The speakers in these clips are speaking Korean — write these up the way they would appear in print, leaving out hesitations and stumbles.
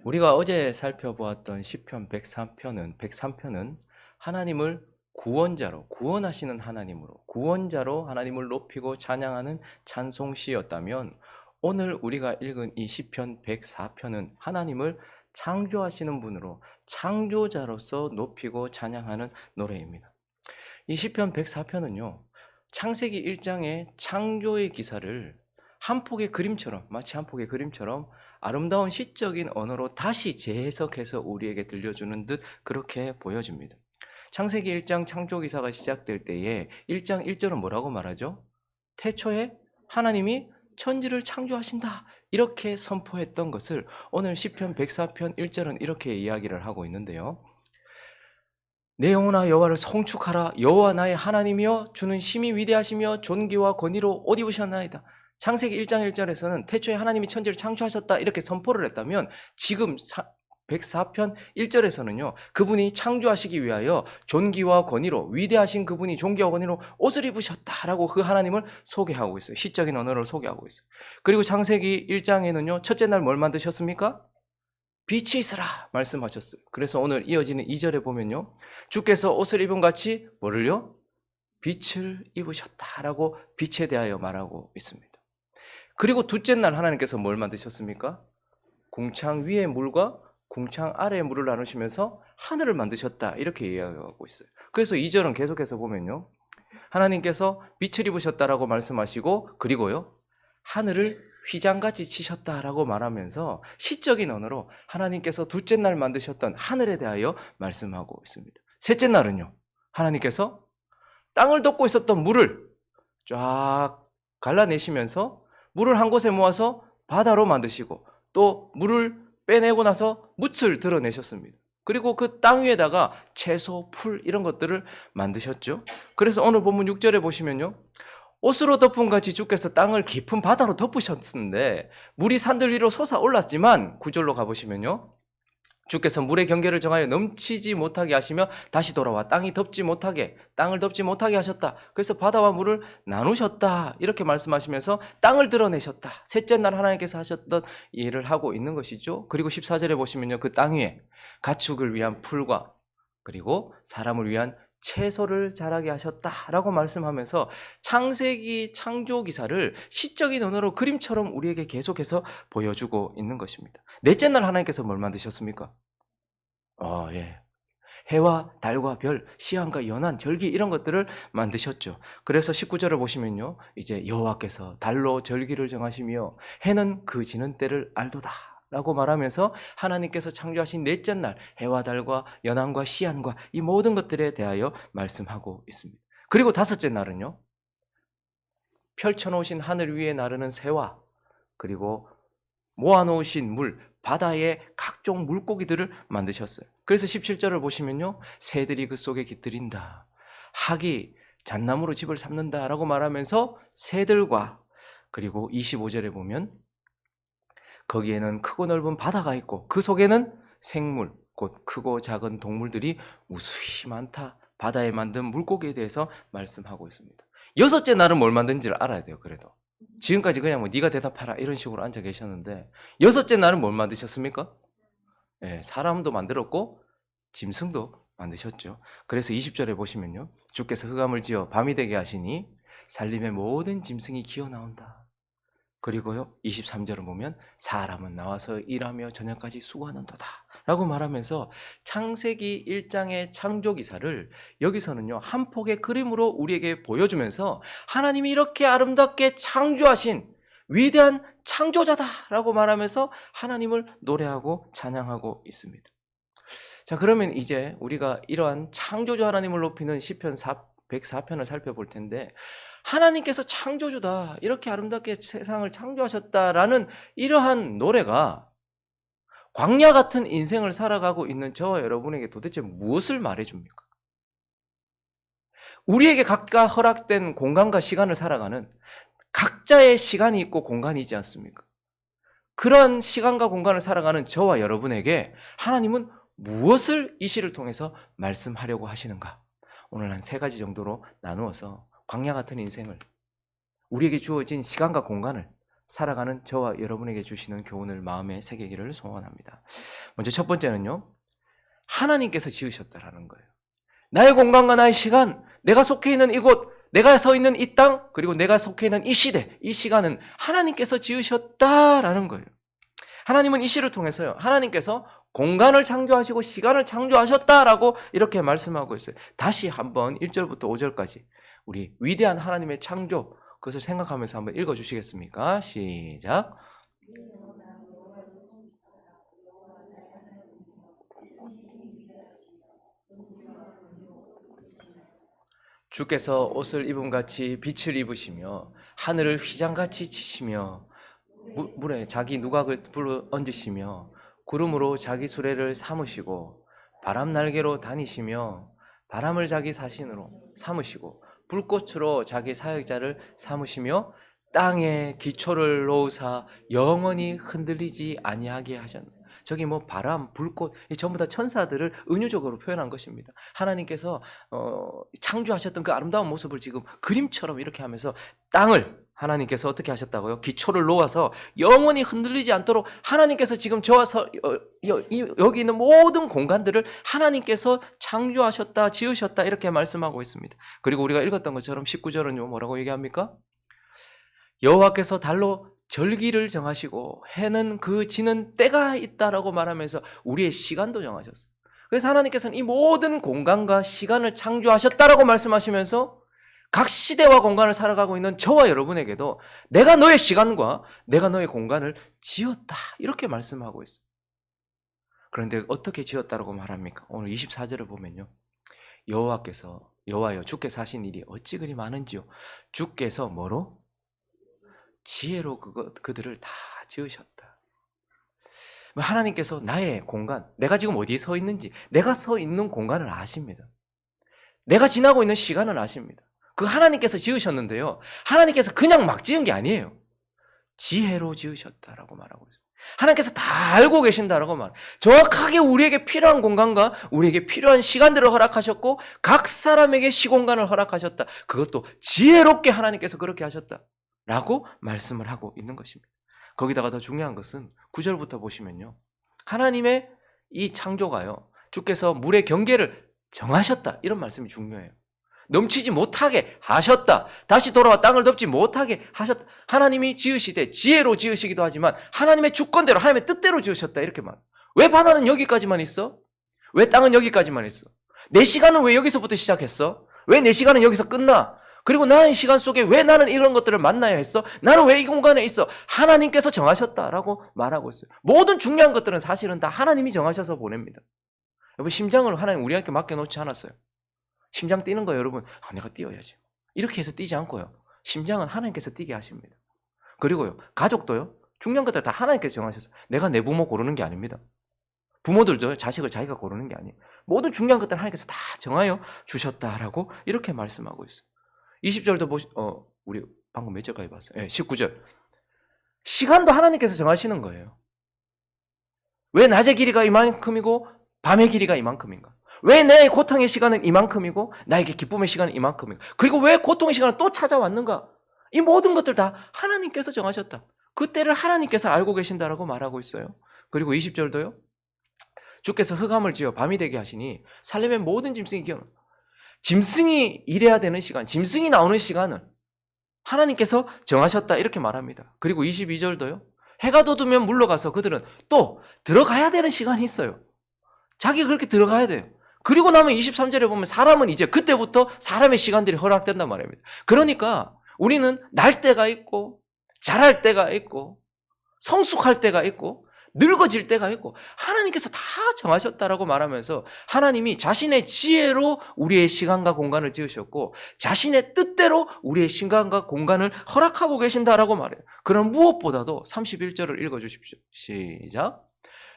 우리가 어제 살펴보았던 시편 103편은 하나님을 구원자로, 구원하시는 하나님으로, 구원자로 하나님을 높이고 찬양하는 찬송시였다면, 오늘 우리가 읽은 이 시편 104편은 하나님을 창조하시는 분으로, 창조자로서 높이고 찬양하는 노래입니다. 이 시편 104편은요, 창세기 1장의 창조의 기사를 한 폭의 그림처럼, 마치 한 폭의 그림처럼 아름다운 시적인 언어로 다시 재해석해서 우리에게 들려주는 듯 그렇게 보여집니다. 창세기 1장 창조 기사가 시작될 때에 1장 1절은 뭐라고 말하죠? 태초에 하나님이 천지를 창조하신다, 이렇게 선포했던 것을 오늘 시편 104편 1절은 이렇게 이야기를 하고 있는데요. 내 영혼아 여호와를 송축하라. 여호와 나의 하나님이여, 주는 심히 위대하시며 존귀와 권위로 옷 입으셨나이다. 창세기 1장 1절에서는 태초에 하나님이 천지를 창조하셨다, 이렇게 선포를 했다면, 지금 104편 1절에서는요, 그분이 창조하시기 위하여 존귀와 권위로, 위대하신 그분이 존귀와 권위로 옷을 입으셨다라고 그 하나님을 소개하고 있어요. 시적인 언어를 소개하고 있어요. 그리고 창세기 1장에는요, 첫째 날 뭘 만드셨습니까? 빛이 있으라 말씀하셨어요. 그래서 오늘 이어지는 2절에 보면요, 주께서 옷을 입은 같이 뭐를요? 빛을 입으셨다라고 빛에 대하여 말하고 있습니다. 그리고 둘째 날 하나님께서 뭘 만드셨습니까? 궁창 위의 물과 궁창 아래의 물을 나누시면서 하늘을 만드셨다, 이렇게 이야기하고 있어요. 그래서 2절은 계속해서 보면요, 하나님께서 빛을 입으셨다라고 말씀하시고, 그리고요, 하늘을 휘장같이 치셨다라고 말하면서 시적인 언어로 하나님께서 둘째 날 만드셨던 하늘에 대하여 말씀하고 있습니다. 셋째 날은요, 하나님께서 땅을 덮고 있었던 물을 쫙 갈라내시면서 물을 한 곳에 모아서 바다로 만드시고, 또 물을 빼내고 나서 뭇을 드러내셨습니다. 그리고 그 땅 위에다가 채소, 풀 이런 것들을 만드셨죠. 그래서 오늘 본문 6절에 보시면요, 옷으로 덮은 같이 주께서 땅을 깊은 바다로 덮으셨는데 물이 산들 위로 솟아올랐지만, 9절로 가보시면요, 주께서 물의 경계를 정하여 넘치지 못하게 하시며 다시 돌아와 땅을 덮지 못하게 하셨다. 그래서 바다와 물을 나누셨다, 이렇게 말씀하시면서 땅을 드러내셨다. 셋째 날 하나님께서 하셨던 일을 하고 있는 것이죠. 그리고 14절에 보시면요, 그 땅 위에 가축을 위한 풀과 그리고 사람을 위한 채소를 자라게 하셨다라고 말씀하면서 창세기 창조 기사를 시적인 언어로 그림처럼 우리에게 계속해서 보여주고 있는 것입니다. 넷째 날 하나님께서 뭘 만드셨습니까? 예. 해와 달과 별, 시한과 연한, 절기 이런 것들을 만드셨죠. 그래서 19절을 보시면요, 이제 여호와께서 달로 절기를 정하시며 해는 그 지는 때를 알도다 라고 말하면서 하나님께서 창조하신 넷째 날 해와 달과 연한과 시한과 이 모든 것들에 대하여 말씀하고 있습니다. 그리고 다섯째 날은요, 펼쳐놓으신 하늘 위에 나르는 새와 그리고 모아놓으신 물, 바다의 각종 물고기들을 만드셨어요. 그래서 17절을 보시면요, 새들이 그 속에 깃들인다, 학이 잣나무로 집을 삼는다 라고 말하면서 새들과, 그리고 25절에 보면 거기에는 크고 넓은 바다가 있고 그 속에는 생물, 곧 크고 작은 동물들이 무수히 많다, 바다에 만든 물고기에 대해서 말씀하고 있습니다. 여섯째 날은 뭘 만든지를 알아야 돼요. 그래도 지금까지 그냥 뭐 네가 대답하라 이런 식으로 앉아 계셨는데, 여섯째 날은 뭘 만드셨습니까? 사람도 만들었고 짐승도 만드셨죠. 그래서 20절에 보시면요, 주께서 흑암을 지어 밤이 되게 하시니 산림의 모든 짐승이 기어 나온다. 그리고요, 23절을 보면 사람은 나와서 일하며 저녁까지 수고하는도다 라고 말하면서 창세기 1장의 창조 기사를 여기서는요, 한 폭의 그림으로 우리에게 보여주면서 하나님이 이렇게 아름답게 창조하신 위대한 창조자다라고 말하면서 하나님을 노래하고 찬양하고 있습니다. 자, 그러면 이제 우리가 이러한 창조주 하나님을 높이는 시편 104편을 살펴볼 텐데, 하나님께서 창조주다, 이렇게 아름답게 세상을 창조하셨다라는 이러한 노래가 광야 같은 인생을 살아가고 있는 저와 여러분에게 도대체 무엇을 말해줍니까? 우리에게 각각 허락된 공간과 시간을 살아가는 각자의 시간이 있고 공간이 있지 않습니까? 그런 시간과 공간을 살아가는 저와 여러분에게 하나님은 무엇을 이 시를 통해서 말씀하려고 하시는가? 오늘 한 3가지 정도로 나누어서 광야 같은 인생을, 우리에게 주어진 시간과 공간을 살아가는 저와 여러분에게 주시는 교훈을 마음에 새기기를 소원합니다. 먼저 첫 번째는요, 하나님께서 지으셨다라는 거예요. 나의 공간과 나의 시간, 내가 속해 있는 이곳, 내가 서 있는 이 땅, 그리고 내가 속해 있는 이 시대, 이 시간은 하나님께서 지으셨다라는 거예요. 하나님은 이 시를 통해서요, 하나님께서 공간을 창조하시고 시간을 창조하셨다라고 이렇게 말씀하고 있어요. 다시 한번 1절부터 5절까지 우리 위대한 하나님의 창조, 그것을 생각하면서 한번 읽어주시겠습니까? 시작. 주께서 옷을 입음같이 빛을 입으시며 하늘을 휘장같이 치시며 물에 자기 누각을 불어 얹으시며 구름으로 자기 수레를 삼으시고 바람 날개로 다니시며 바람을 자기 사신으로 삼으시고 불꽃으로 자기 사역자를 삼으시며 땅에 기초를 놓으사 영원히 흔들리지 아니하게 하셨네. 저기 뭐 바람, 불꽃, 이 전부 다 천사들을 은유적으로 표현한 것입니다. 하나님께서 창조하셨던 그 아름다운 모습을 지금 그림처럼 이렇게 하면서 땅을 하나님께서 어떻게 하셨다고요? 기초를 놓아서 영원히 흔들리지 않도록 하나님께서 지금 저와 여기 있는 모든 공간들을 하나님께서 창조하셨다, 지으셨다 이렇게 말씀하고 있습니다. 그리고 우리가 읽었던 것처럼 19절은 뭐라고 얘기합니까? 여호와께서 달로 절기를 정하시고 해는 그 지는 때가 있다라고 말하면서 우리의 시간도 정하셨어요. 그래서 하나님께서는 이 모든 공간과 시간을 창조하셨다라고 말씀하시면서 각 시대와 공간을 살아가고 있는 저와 여러분에게도 내가 너의 시간과 내가 너의 공간을 지었다 이렇게 말씀하고 있어요. 그런데 어떻게 지었다라고 말합니까? 오늘 24절을 보면요, 여호와여 주께서 하신 일이 어찌 그리 많은지요. 주께서 뭐로? 지혜로 그들을 다 지으셨다. 하나님께서 나의 공간, 내가 지금 어디에 서 있는지, 내가 서 있는 공간을 아십니다. 내가 지나고 있는 시간을 아십니다. 그 하나님께서 지으셨는데요, 하나님께서 그냥 막 지은 게 아니에요. 지혜로 지으셨다라고 말하고 있어요. 하나님께서 다 알고 계신다라고 말. 정확하게 우리에게 필요한 공간과 우리에게 필요한 시간들을 허락하셨고 각 사람에게 시공간을 허락하셨다. 그것도 지혜롭게 하나님께서 그렇게 하셨다 라고 말씀을 하고 있는 것입니다. 거기다가 더 중요한 것은 9절부터 보시면요, 하나님의 이 창조가요, 주께서 물의 경계를 정하셨다 이런 말씀이 중요해요. 넘치지 못하게 하셨다. 다시 돌아와 땅을 덮지 못하게 하셨다. 하나님이 지으시되 지혜로 지으시기도 하지만 하나님의 주권대로, 하나님의 뜻대로 지으셨다 이렇게 말. 왜 바다는 여기까지만 있어? 왜 땅은 여기까지만 있어? 내 시간은 왜 여기서부터 시작했어? 왜 내 시간은 여기서 끝나? 그리고 나의 시간 속에 왜 나는 이런 것들을 만나야 했어? 나는 왜 이 공간에 있어? 하나님께서 정하셨다라고 말하고 있어요. 모든 중요한 것들은 사실은 다 하나님이 정하셔서 보냅니다. 여러분, 심장을 하나님 우리한테 맡겨놓지 않았어요. 심장 뛰는 거 여러분, 내가 뛰어야지 이렇게 해서 뛰지 않고요, 심장은 하나님께서 뛰게 하십니다. 그리고요, 가족도요, 중요한 것들 다 하나님께서 정하셨어요. 내가 내 부모 고르는 게 아닙니다. 부모들도 자식을 자기가 고르는 게 아니에요. 모든 중요한 것들 하나님께서 다 정하여 주셨다라고 이렇게 말씀하고 있어요. 20절도 우리 방금 몇 절까지 봤어요? 19절. 시간도 하나님께서 정하시는 거예요. 왜 낮의 길이가 이만큼이고 밤의 길이가 이만큼인가? 왜 내 고통의 시간은 이만큼이고 나에게 기쁨의 시간은 이만큼인가? 그리고 왜 고통의 시간은 또 찾아왔는가? 이 모든 것들 다 하나님께서 정하셨다. 그 때를 하나님께서 알고 계신다라고 말하고 있어요. 그리고 20절도요. 주께서 흑암을 지어 밤이 되게 하시니 살림의 모든 짐승이 기어나. 짐승이 일해야 되는 시간, 짐승이 나오는 시간을 하나님께서 정하셨다 이렇게 말합니다. 그리고 22절도요. 해가 돋으면 물러가서 그들은 또 들어가야 되는 시간이 있어요. 자기가 그렇게 들어가야 돼요. 그리고 나면 23절에 보면 사람은 이제 그때부터 사람의 시간들이 허락된단 말입니다. 그러니까 우리는 날 때가 있고 자랄 때가 있고 성숙할 때가 있고 늙어질 때가 있고 하나님께서 다 정하셨다라고 말하면서 하나님이 자신의 지혜로 우리의 시간과 공간을 지으셨고 자신의 뜻대로 우리의 시간과 공간을 허락하고 계신다라고 말해요. 그럼 무엇보다도 31절을 읽어주십시오. 시작.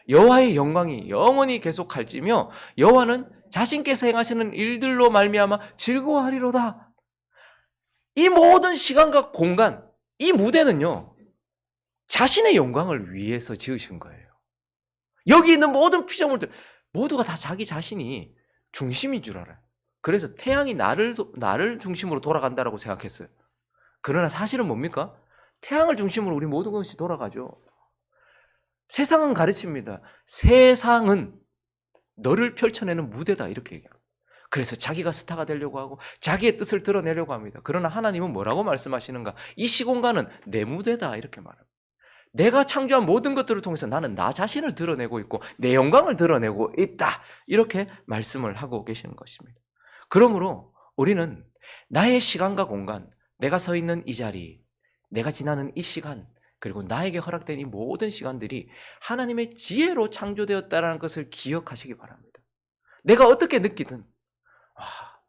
여호와의 영광이 영원히 계속할지며 여호와는 자신께서 행하시는 일들로 말미암아 즐거워하리로다. 이 모든 시간과 공간, 이 무대는요, 자신의 영광을 위해서 지으신 거예요. 여기 있는 모든 피조물들 모두가 다 자기 자신이 중심인 줄 알아요. 그래서 태양이 나를 중심으로 돌아간다라고 생각했어요. 그러나 사실은 뭡니까? 태양을 중심으로 우리 모든 것이 돌아가죠. 세상은 가르칩니다. 세상은 너를 펼쳐내는 무대다 이렇게 얘기합니다. 그래서 자기가 스타가 되려고 하고 자기의 뜻을 드러내려고 합니다. 그러나 하나님은 뭐라고 말씀하시는가? 이 시공간은 내 무대다 이렇게 말합니다. 내가 창조한 모든 것들을 통해서 나는 나 자신을 드러내고 있고 내 영광을 드러내고 있다 이렇게 말씀을 하고 계시는 것입니다. 그러므로 우리는 나의 시간과 공간, 내가 서 있는 이 자리, 내가 지나는 이 시간, 그리고 나에게 허락된 이 모든 시간들이 하나님의 지혜로 창조되었다는 것을 기억하시기 바랍니다. 내가 어떻게 느끼든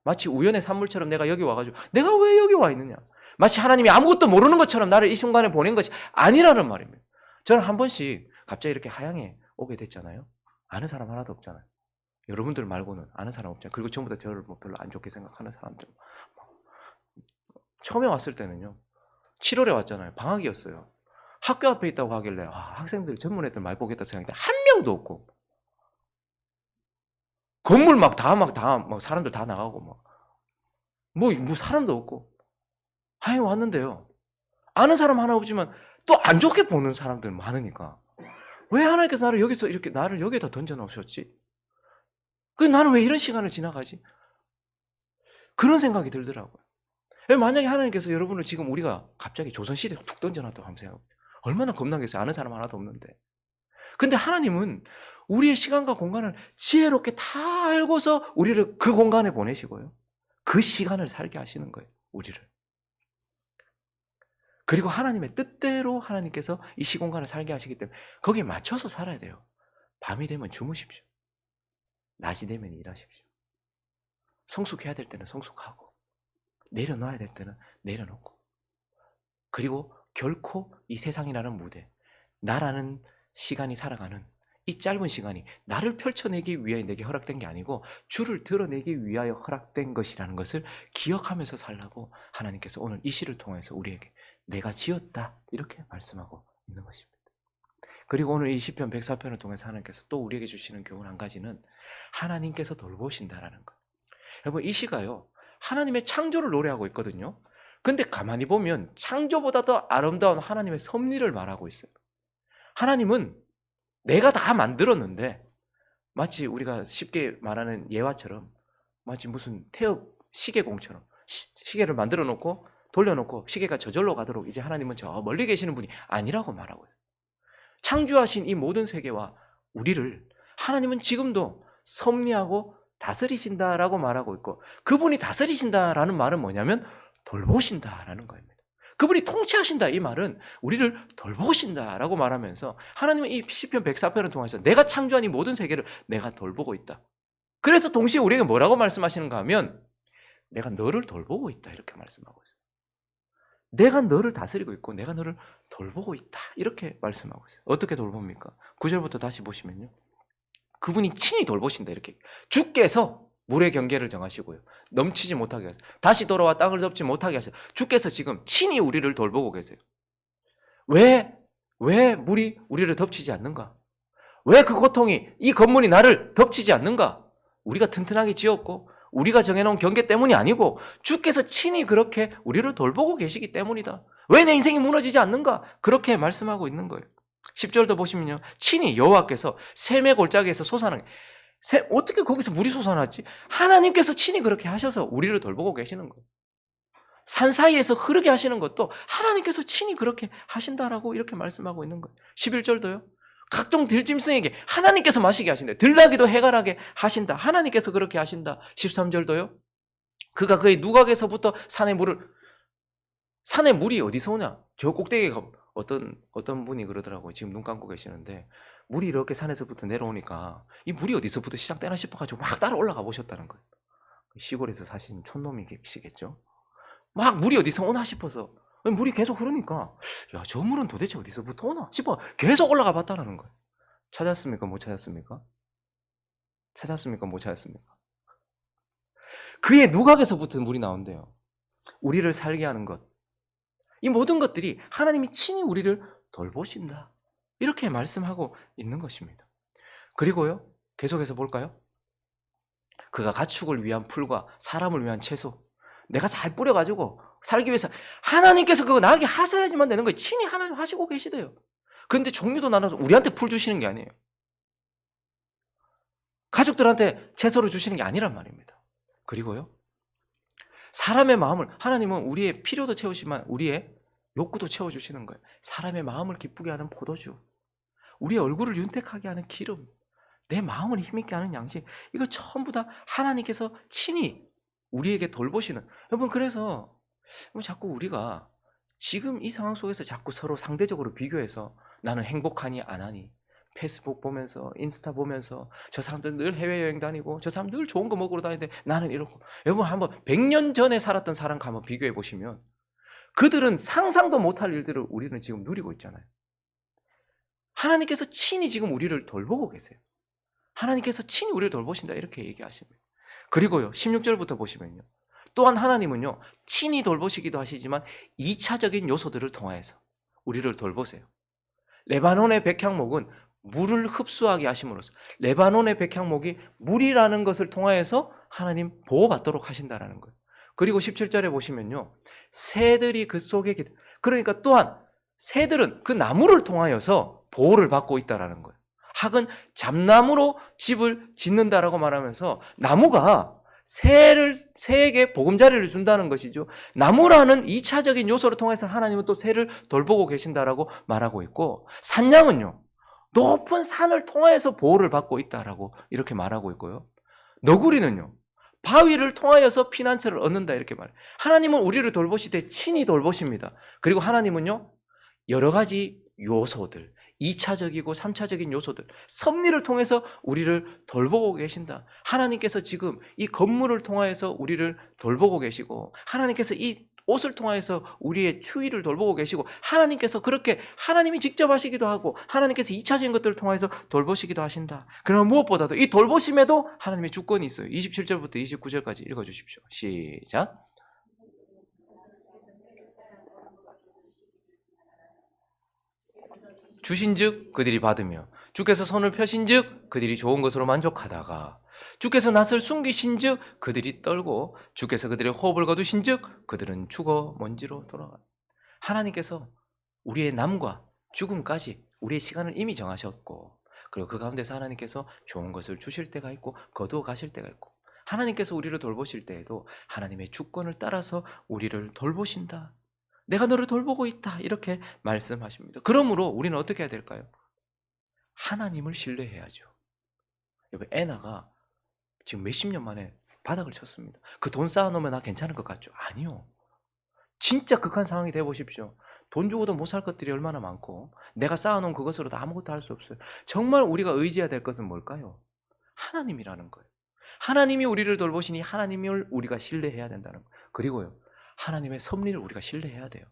마치 우연의 산물처럼 내가 여기 와가지고 내가 왜 여기 와 있느냐, 마치 하나님이 아무것도 모르는 것처럼 나를 이 순간에 보낸 것이 아니라는 말입니다. 저는 한 번씩 갑자기 이렇게 하양에 오게 됐잖아요. 아는 사람 하나도 없잖아요. 여러분들 말고는 아는 사람 없잖아요. 그리고 전부 다 저를 뭐 별로 안 좋게 생각하는 사람들. 처음에 왔을 때는요, 7월에 왔잖아요. 방학이었어요. 학교 앞에 있다고 하길래 학생들 전문 애들 많이 보겠다 생각했는데 한 명도 없고, 건물 막 사람들 다 나가고 뭐 사람도 없고 하여 왔는데요. 아는 사람 하나 없지만 또 안 좋게 보는 사람들 많으니까 왜 하나님께서 나를 여기에다 던져 놓으셨지? 나는 왜 이런 시간을 지나가지? 그런 생각이 들더라고요. 만약에 하나님께서 여러분을 지금 우리가 갑자기 조선시대에 툭 던져놨다고 하면 생각해요. 얼마나 겁나겠어요. 아는 사람 하나도 없는데. 근데 하나님은 우리의 시간과 공간을 지혜롭게 다 알고서 우리를 그 공간에 보내시고요, 그 시간을 살게 하시는 거예요, 우리를. 그리고 하나님의 뜻대로 하나님께서 이 시공간을 살게 하시기 때문에 거기에 맞춰서 살아야 돼요. 밤이 되면 주무십시오. 낮이 되면 일하십시오. 성숙해야 될 때는 성숙하고 내려놔야 될 때는 내려놓고, 그리고 결코 이 세상이라는 무대, 나라는 시간이 살아가는 이 짧은 시간이 나를 펼쳐내기 위해 내게 허락된 게 아니고 주를 드러내기 위하여 허락된 것이라는 것을 기억하면서 살라고 하나님께서 오늘 이 시를 통해서 우리에게 내가 지었다 이렇게 말씀하고 있는 것입니다. 그리고 오늘 이 시편 104편을 통해서 하나님께서 또 우리에게 주시는 교훈 한 가지는 하나님께서 돌보신다라는 것. 여러분, 이 시가요, 하나님의 창조를 노래하고 있거든요. 근데 가만히 보면 창조보다 더 아름다운 하나님의 섭리를 말하고 있어요. 하나님은 내가 다 만들었는데 마치 우리가 쉽게 말하는 예화처럼 마치 무슨 태엽 시계공처럼 시계를 만들어 놓고 돌려놓고 시계가 저절로 가도록 이제 하나님은 저 멀리 계시는 분이 아니라고 말하고 있어요. 창조하신 이 모든 세계와 우리를 하나님은 지금도 섭리하고 다스리신다라고 말하고 있고, 그분이 다스리신다라는 말은 뭐냐면 돌보신다라는 겁니다. 그분이 통치하신다 이 말은 우리를 돌보신다라고 말하면서 하나님은 이 시편 104편을 통해서 내가 창조한 이 모든 세계를 내가 돌보고 있다. 그래서 동시에 우리에게 뭐라고 말씀하시는가 하면 내가 너를 돌보고 있다 이렇게 말씀하고 있어요. 내가 너를 다스리고 있고 내가 너를 돌보고 있다 이렇게 말씀하고 있어요. 어떻게 돌봅니까? 9절부터 다시 보시면요, 그분이 친히 돌보신다 이렇게. 주께서 물의 경계를 정하시고요, 넘치지 못하게 하세요. 다시 돌아와 땅을 덮지 못하게 하세요. 주께서 지금 친히 우리를 돌보고 계세요. 왜 물이 우리를 덮치지 않는가? 왜 그 고통이, 이 건물이 나를 덮치지 않는가? 우리가 튼튼하게 지었고 우리가 정해놓은 경계 때문이 아니고 주께서 친히 그렇게 우리를 돌보고 계시기 때문이다. 왜 내 인생이 무너지지 않는가? 그렇게 말씀하고 있는 거예요. 10절도 보시면요, 친히 여호와께서 샘의 골짜기에서 솟아나게. 어떻게 거기서 물이 솟아났지? 하나님께서 친히 그렇게 하셔서 우리를 돌보고 계시는 거예요. 산 사이에서 흐르게 하시는 것도 하나님께서 친히 그렇게 하신다라고 이렇게 말씀하고 있는 거예요. 11절도요. 각종 들짐승에게 하나님께서 마시게 하신다. 들나귀도 해갈하게 하신다. 하나님께서 그렇게 하신다. 13절도요. 그가 그의 누각에서부터 산의 물이 어디서 오냐? 저 꼭대기에 어떤 분이 그러더라고요. 지금 눈 감고 계시는데 물이 이렇게 산에서부터 내려오니까 이 물이 어디서부터 시작되나 싶어가지고 막 따라 올라가 보셨다는 거예요. 시골에서 사신 촌놈이시겠죠? 막 물이 어디서 오나 싶어서 물이 계속 흐르니까 야, 저 물은 도대체 어디서부터 오나 싶어 계속 올라가 봤다는 거예요. 찾았습니까? 못 찾았습니까? 찾았습니까? 못 찾았습니까? 그의 누각에서부터 물이 나온대요. 우리를 살게 하는 것, 이 모든 것들이 하나님이 친히 우리를 돌보신다 이렇게 말씀하고 있는 것입니다. 그리고요, 계속해서 볼까요? 그가 가축을 위한 풀과 사람을 위한 채소, 내가 잘 뿌려가지고 살기 위해서 하나님께서 그거 나에게 하셔야지만 되는 거예요. 친히 하나님 하시고 계시대요. 그런데 종류도 나눠서 우리한테 풀 주시는 게 아니에요. 가족들한테 채소를 주시는 게 아니란 말입니다. 그리고요, 사람의 마음을, 하나님은 우리의 필요도 채우시지만 우리의 욕구도 채워주시는 거예요. 사람의 마음을 기쁘게 하는 포도주, 우리의 얼굴을 윤택하게 하는 기름, 내 마음을 힘있게 하는 양식, 이거 전부 다 하나님께서 친히 우리에게 돌보시는. 여러분, 그래서 자꾸 우리가 지금 이 상황 속에서 자꾸 서로 상대적으로 비교해서 나는 행복하니 안 하니, 페이스북 보면서 인스타 보면서 저 사람들 늘 해외여행 다니고 저 사람 늘 좋은 거 먹으러 다니는데 나는 이렇고. 여러분, 한번 100년 전에 살았던 사람과 한번 비교해 보시면 그들은 상상도 못할 일들을 우리는 지금 누리고 있잖아요. 하나님께서 친히 지금 우리를 돌보고 계세요. 하나님께서 친히 우리를 돌보신다, 이렇게 얘기하십니다. 그리고요, 16절부터 보시면요, 또한 하나님은요 친히 돌보시기도 하시지만 2차적인 요소들을 통하여서 우리를 돌보세요. 레바논의 백향목은 물을 흡수하게 하심으로써, 레바논의 백향목이 물이라는 것을 통하여서 하나님 보호받도록 하신다라는 거예요. 그리고 17절에 보시면요, 새들이 그 속에, 그러니까 또한 새들은 그 나무를 통하여서 보호를 받고 있다라는 거예요. 학은 잡나무로 집을 짓는다라고 말하면서 나무가 새에게 보금자리를 준다는 것이죠. 나무라는 2차적인 요소를 통해서 하나님은 또 새를 돌보고 계신다라고 말하고 있고, 산양은요 높은 산을 통해서 보호를 받고 있다라고 이렇게 말하고 있고요, 너구리는요 바위를 통하여서 피난처를 얻는다, 이렇게 말해요. 하나님은 우리를 돌보시되 친히 돌보십니다. 그리고 하나님은요 여러 가지 요소들, 2차적이고 3차적인 요소들, 섭리를 통해서 우리를 돌보고 계신다. 하나님께서 지금 이 건물을 통하여서 우리를 돌보고 계시고, 하나님께서 이 옷을 통하여서 우리의 추위를 돌보고 계시고, 하나님께서 그렇게 하나님이 직접 하시기도 하고 하나님께서 2차적인 것들을 통해서 돌보시기도 하신다. 그러나 무엇보다도 이 돌보심에도 하나님의 주권이 있어요. 27절부터 29절까지 읽어주십시오. 시작. 주신즉 그들이 받으며 주께서 손을 펴신즉 그들이 좋은 것으로 만족하다가 주께서 낯을 숨기신즉 그들이 떨고 주께서 그들의 호흡을 거두신즉 그들은 죽어 먼지로 돌아가. 하나님께서 우리의 남과 죽음까지 우리의 시간을 이미 정하셨고, 그리고 그 가운데서 하나님께서 좋은 것을 주실 때가 있고 거두어 가실 때가 있고, 하나님께서 우리를 돌보실 때에도 하나님의 주권을 따라서 우리를 돌보신다. 내가 너를 돌보고 있다, 이렇게 말씀하십니다. 그러므로 우리는 어떻게 해야 될까요? 하나님을 신뢰해야죠. 여러분, 애나가 지금 몇십 년 만에 바닥을 쳤습니다. 그 돈 쌓아놓으면 나 괜찮을 것 같죠? 아니요. 진짜 극한 상황이 되어보십시오. 돈 주고도 못 살 것들이 얼마나 많고 내가 쌓아놓은 그것으로도 아무것도 할 수 없어요. 정말 우리가 의지해야 될 것은 뭘까요? 하나님이라는 거예요. 하나님이 우리를 돌보시니 하나님을 우리가 신뢰해야 된다는 거예요. 그리고요, 하나님의 섭리를 우리가 신뢰해야 돼요.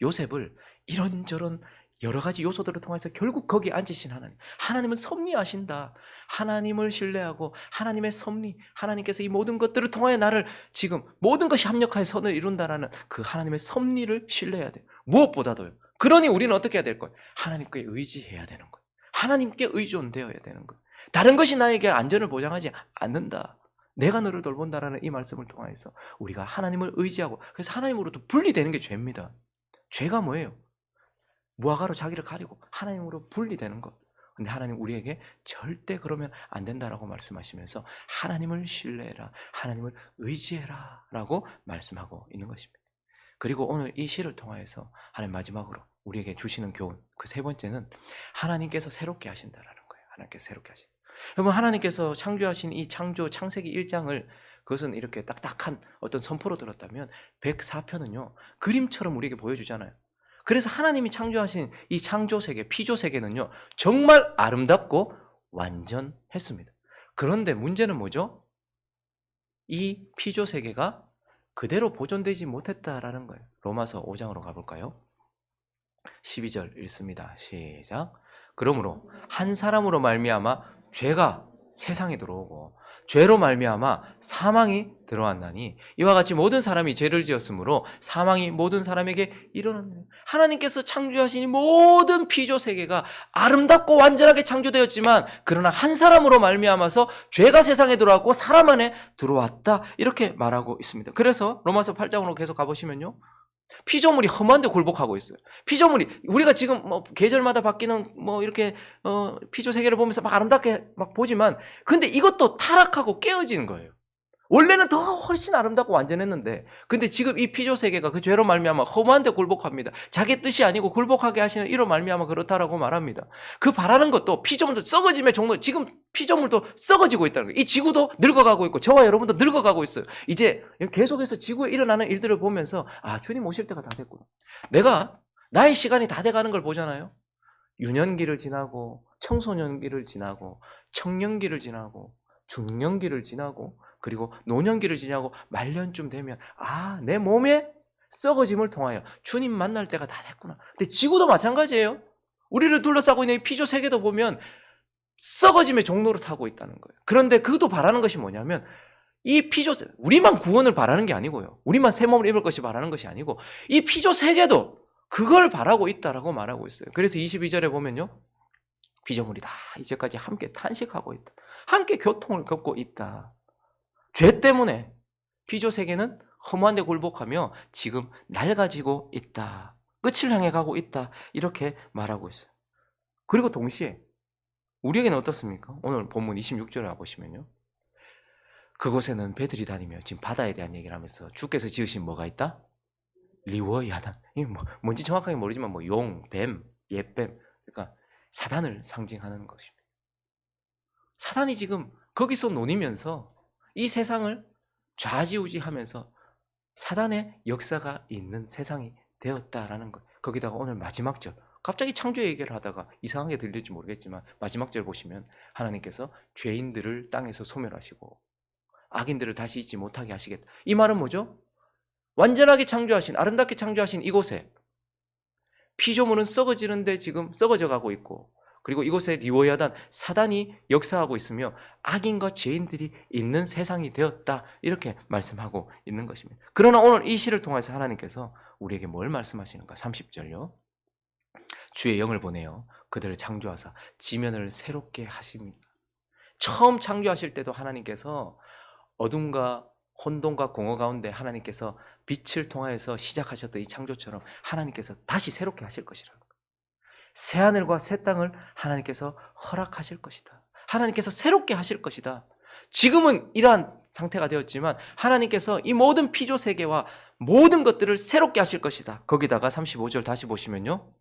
요셉을 이런저런 여러 가지 요소들을 통해서 결국 거기에 앉으신 하나님, 하나님은 섭리하신다. 하나님을 신뢰하고 하나님의 섭리, 하나님께서 이 모든 것들을 통하여 나를 지금 모든 것이 합력하여 선을 이룬다라는 그 하나님의 섭리를 신뢰해야 돼요. 무엇보다도요, 그러니 우리는 어떻게 해야 될 거예요? 하나님께 의지해야 되는 거예요. 하나님께 의존되어야 되는 거예요. 다른 것이 나에게 안전을 보장하지 않는다. 내가 너를 돌본다라는 이 말씀을 통해서 우리가 하나님을 의지하고, 그래서 하나님으로부터 분리되는 게 죄입니다. 죄가 뭐예요? 무화과로 자기를 가리고 하나님으로 분리되는 것. 근데 하나님 우리에게 절대 그러면 안 된다라고 말씀하시면서 하나님을 신뢰해라, 하나님을 의지해라 라고 말씀하고 있는 것입니다. 그리고 오늘 이 시를 통하여서 하나님 마지막으로 우리에게 주시는 교훈, 그 세 번째는 하나님께서 새롭게 하신다라는 거예요. 하나님께서 새롭게 하신다. 여러분, 하나님께서 창조하신 이 창세기 1장을 그것은 이렇게 딱딱한 어떤 선포로 들었다면 104편은요 그림처럼 우리에게 보여주잖아요. 그래서 하나님이 창조하신 이 창조세계, 피조세계는요 정말 아름답고 완전했습니다. 그런데 문제는 뭐죠? 이 피조세계가 그대로 보존되지 못했다라는 거예요. 로마서 5장으로 가볼까요? 12절 읽습니다. 시작. 그러므로 한 사람으로 말미암아 죄가 세상에 들어오고 죄로 말미암아 사망이 들어왔나니 이와 같이 모든 사람이 죄를 지었으므로 사망이 모든 사람에게 일어났네. 하나님께서 창조하신 이 모든 피조 세계가 아름답고 완전하게 창조되었지만 그러나 한 사람으로 말미암아서 죄가 세상에 들어왔고 사람 안에 들어왔다 이렇게 말하고 있습니다. 그래서 로마서 8장으로 계속 가보시면요, 피조물이 험한데 굴복하고 있어요. 피조물이 우리가 지금 뭐 계절마다 바뀌는 뭐 이렇게 피조 세계를 보면서 막 아름답게 막 보지만 근데 이것도 타락하고 깨어지는 거예요. 원래는 더 훨씬 아름답고 완전했는데 근데 지금 이 피조 세계가 그 죄로 말미암아 험한데 굴복합니다. 자기 뜻이 아니고 굴복하게 하시는 이로 말미암아 그렇다라고 말합니다. 그 바라는 것도 피조물도 썩어짐의 종로, 지금 피조물도 썩어지고 있다는 거예요. 이 지구도 늙어가고 있고 저와 여러분도 늙어가고 있어요. 이제 계속해서 지구에 일어나는 일들을 보면서 아, 주님 오실 때가 다 됐구나. 내가 나의 시간이 다 돼가는 걸 보잖아요. 유년기를 지나고 청소년기를 지나고 청년기를 지나고 중년기를 지나고 그리고 노년기를 지나고 말년쯤 되면 아, 내 몸의 썩어짐을 통하여 주님 만날 때가 다 됐구나. 근데 지구도 마찬가지예요. 우리를 둘러싸고 있는 이 피조 세계도 보면 썩어짐의 종로를 타고 있다는 거예요. 그런데 그것도 바라는 것이 뭐냐면 이 피조, 우리만 구원을 바라는 게 아니고요, 우리만 새 몸을 입을 것이 바라는 것이 아니고 이 피조 세계도 그걸 바라고 있다라고 말하고 있어요. 그래서 22절에 보면요, 피조물이 다 이제까지 함께 탄식하고 있다, 함께 고통을 겪고 있다. 죄 때문에 피조 세계는 허무한 데 굴복하며 지금 낡아지고 있다, 끝을 향해 가고 있다, 이렇게 말하고 있어요. 그리고 동시에 우리에게는 어떻습니까? 오늘 본문 26절에 와보시면요, 그곳에는 배들이 다니며, 지금 바다에 대한 얘기를 하면서 주께서 지으신 뭐가 있다? 리워야단. 이게 뭔지 정확하게 모르지만 뭐 용, 뱀, 옛뱀, 그러니까 사단을 상징하는 것입니다. 사단이 지금 거기서 노니면서 이 세상을 좌지우지하면서 사단의 역사가 있는 세상이 되었다라는 것. 거기다가 오늘 마지막 절, 갑자기 창조 얘기를 하다가 이상하게 들릴지 모르겠지만 마지막 절 보시면 하나님께서 죄인들을 땅에서 소멸하시고 악인들을 다시 잊지 못하게 하시겠다. 이 말은 뭐죠? 완전하게 창조하신, 아름답게 창조하신 이곳에 피조물은 썩어지는데 지금 썩어져 가고 있고, 그리고 이곳에 리워야단, 사단이 역사하고 있으며 악인과 죄인들이 있는 세상이 되었다, 이렇게 말씀하고 있는 것입니다. 그러나 오늘 이 시를 통해서 하나님께서 우리에게 뭘 말씀하시는가? 30절요. 주의 영을 보내어 그들을 창조하사 지면을 새롭게 하십니다. 처음 창조하실 때도 하나님께서 어둠과 혼돈과 공허 가운데 하나님께서 빛을 통하여서 시작하셨던 이 창조처럼 하나님께서 다시 새롭게 하실 것이라는 거예요. 새하늘과 새 땅을 하나님께서 허락하실 것이다. 하나님께서 새롭게 하실 것이다. 지금은 이러한 상태가 되었지만 하나님께서 이 모든 피조 세계와 모든 것들을 새롭게 하실 것이다. 거기다가 35절 다시 보시면요,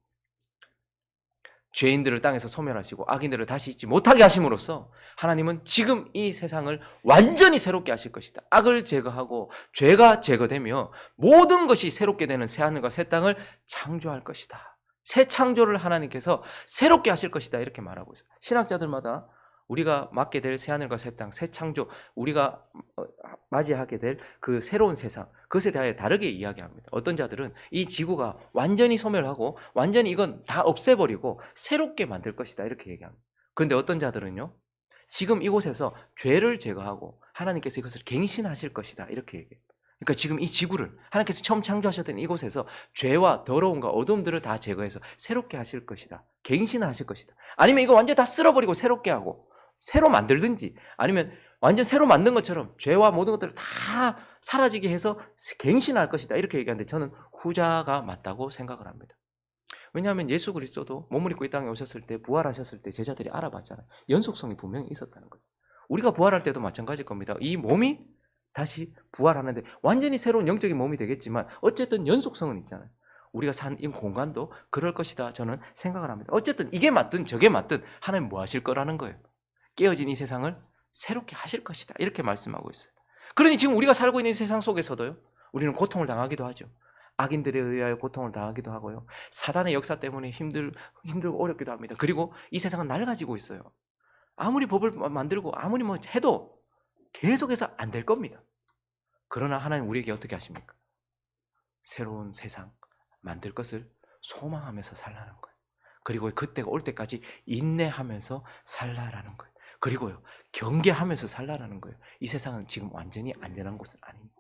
죄인들을 땅에서 소멸하시고 악인들을 다시 잊지 못하게 하심으로써 하나님은 지금 이 세상을 완전히 새롭게 하실 것이다. 악을 제거하고 죄가 제거되며 모든 것이 새롭게 되는 새하늘과 새 땅을 창조할 것이다. 새 창조를 하나님께서 새롭게 하실 것이다, 이렇게 말하고 있어요. 신학자들마다 우리가 맞게 될 새하늘과 새 땅, 새 창조, 우리가 맞이하게 될 그 새로운 세상, 그것에 대하여 다르게 이야기합니다. 어떤 자들은 이 지구가 완전히 소멸하고 완전히 이건 다 없애버리고 새롭게 만들 것이다, 이렇게 얘기합니다. 그런데 어떤 자들은요, 지금 이곳에서 죄를 제거하고 하나님께서 이것을 갱신하실 것이다, 이렇게 얘기해요. 그러니까 지금 이 지구를 하나님께서 처음 창조하셨던 이곳에서 죄와 더러움과 어둠들을 다 제거해서 새롭게 하실 것이다, 갱신하실 것이다. 아니면 이거 완전히 다 쓸어버리고 새롭게 하고 새로 만들든지, 아니면 완전 새로 만든 것처럼 죄와 모든 것들을 다 사라지게 해서 갱신할 것이다, 이렇게 얘기하는데 저는 후자가 맞다고 생각을 합니다. 왜냐하면 예수 그리스도도 몸을 입고 이 땅에 오셨을 때, 부활하셨을 때 제자들이 알아봤잖아요. 연속성이 분명히 있었다는 거죠. 우리가 부활할 때도 마찬가지일 겁니다. 이 몸이 다시 부활하는데 완전히 새로운 영적인 몸이 되겠지만 어쨌든 연속성은 있잖아요. 우리가 산 이 공간도 그럴 것이다, 저는 생각을 합니다. 어쨌든 이게 맞든 저게 맞든 하나님 뭐 하실 거라는 거예요. 깨어진 이 세상을 새롭게 하실 것이다, 이렇게 말씀하고 있어요. 그러니 지금 우리가 살고 있는 세상 속에서도요, 우리는 고통을 당하기도 하죠. 악인들에 의하여 고통을 당하기도 하고요, 사단의 역사 때문에 힘들고 어렵기도 합니다. 그리고 이 세상은 낡아지고 있어요. 아무리 법을 만들고 아무리 뭐 해도 계속해서 안 될 겁니다. 그러나 하나님 우리에게 어떻게 하십니까? 새로운 세상 만들 것을 소망하면서 살라는 거예요. 그리고 그때가 올 때까지 인내하면서 살라라는 거예요. 그리고요, 경계하면서 살라라는 거예요. 이 세상은 지금 완전히 안전한 곳은 아닙니다.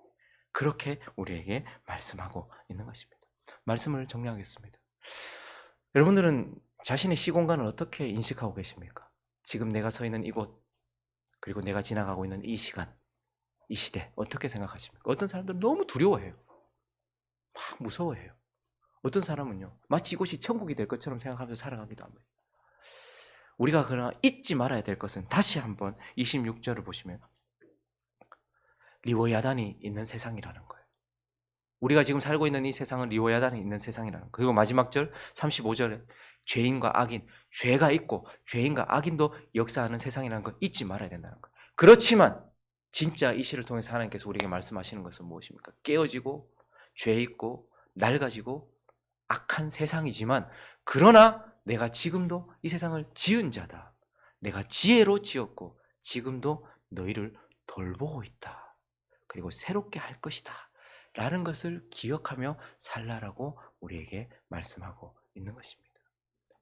그렇게 우리에게 말씀하고 있는 것입니다. 말씀을 정리하겠습니다. 여러분들은 자신의 시공간을 어떻게 인식하고 계십니까? 지금 내가 서 있는 이곳, 그리고 내가 지나가고 있는 이 시간, 이 시대 어떻게 생각하십니까? 어떤 사람들은 너무 두려워해요. 막 무서워해요. 어떤 사람은요, 마치 이곳이 천국이 될 것처럼 생각하면서 살아가기도 합니다. 우리가 그러나 잊지 말아야 될 것은, 다시 한번 26절을 보시면 리워야단이 있는 세상이라는 거예요. 우리가 지금 살고 있는 이 세상은 리워야단이 있는 세상이라는 거예요. 그리고 마지막 절 35절에 죄인과 악인, 죄가 있고 죄인과 악인도 역사하는 세상이라는 거 잊지 말아야 된다는 거예요. 그렇지만 진짜 이 시를 통해서 하나님께서 우리에게 말씀하시는 것은 무엇입니까? 깨어지고 죄 있고 낡아지고 악한 세상이지만, 그러나 내가 지금도 이 세상을 지은 자다. 내가 지혜로 지었고 지금도 너희를 돌보고 있다. 그리고 새롭게 할 것이다. 라는 것을 기억하며 살라라고 우리에게 말씀하고 있는 것입니다.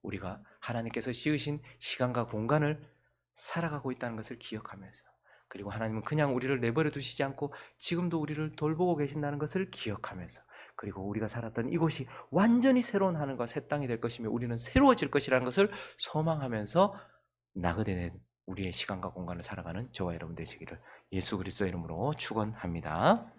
우리가 하나님께서 지으신 시간과 공간을 살아가고 있다는 것을 기억하면서, 그리고 하나님은 그냥 우리를 내버려 두시지 않고 지금도 우리를 돌보고 계신다는 것을 기억하면서, 그리고 우리가 살았던 이곳이 완전히 새로운 하늘과 새 땅이 될 것이며 우리는 새로워질 것이라는 것을 소망하면서 나그네된 우리의 시간과 공간을 살아가는 저와 여러분 되시기를 예수 그리스도의 이름으로 축원합니다.